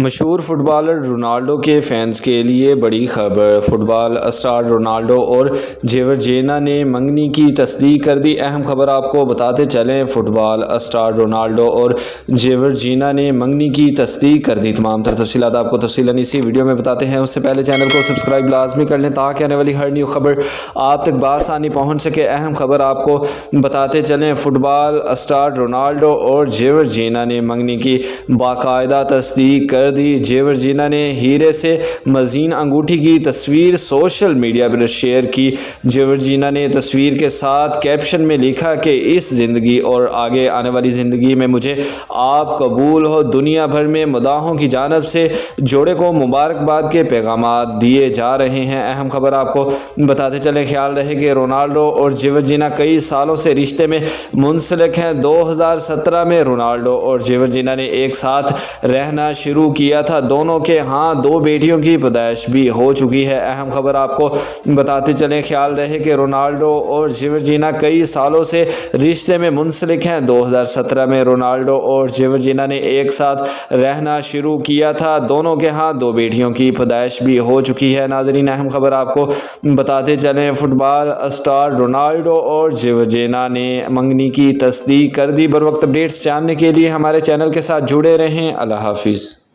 مشہور fit bowler Ronaldo کے fans کے لیے بڑی خبر۔ فٹ بال اسٹار رونالڈو اور جیورجینا نے منگنی کی تصدیق کر دی۔ اہم خبر آپ کو بتاتے چلیں، فٹ بال اسٹار رونالڈو اور جیورجینا نے منگنی کی تصدیق کر دی۔ تمام تر تفصیلات آپ کو تفصیلاً اسی ویڈیو میں بتاتے ہیں۔ اس سے پہلے چینل کو سبسکرائب لازمی کر لیں تاکہ آنے والی ہر نیو خبر آپ تک بآسانی پہنچ سکے۔ اہم خبر آپ کو بتاتے چلیں، فٹ بال اسٹار رونالڈو اور جیورجینا نے منگنی کی باقاعدہ تصدیق کر دی۔ جیورجینا نے ہیرے سے مزین انگوٹھی کی تصویر سوشل میڈیا پر شیئر کی۔ جیورجینا نے تصویر کے ساتھ کیپشن میں لکھا کہ اس زندگی اور آگے آنے والی زندگی میں مجھے آپ قبول ہو۔ دنیا بھر میں مداحوں کی جانب سے جوڑے کو مبارکباد کے پیغامات دیے جا رہے ہیں۔ اہم خبر آپ کو بتاتے چلیں، خیال رہے کہ رونالڈو اور جیورجینا کئی سالوں سے رشتے میں منسلک ہیں۔ 2017 میں رونالڈو اور جیورجینا نے ایک ساتھ رہنا شروع کیا تھا۔ دونوں کے ہاں 2 بیٹیوں کی پیدائش بھی ہو چکی ہے۔ اہم خبر آپ کو بتاتے چلیں، خیال رہے کہ رونالڈو اور جیورجینا کئی سالوں سے رشتے میں منسلک ہیں۔ 2017 میں رونالڈو اور جیورجینا نے ایک ساتھ رہنا شروع کیا تھا۔ دونوں کے ہاں 2 بیٹیوں کی پیدائش بھی ہو چکی ہے۔ ناظرین، اہم خبر آپ کو بتاتے چلیں، فٹ بال اسٹار رونالڈو اور جیورجینا نے منگنی کی تصدیق کر دی۔ بر وقت اپڈیٹس جاننے کے لیے ہمارے چینل کے ساتھ جڑے رہیں۔ اللہ حافظ۔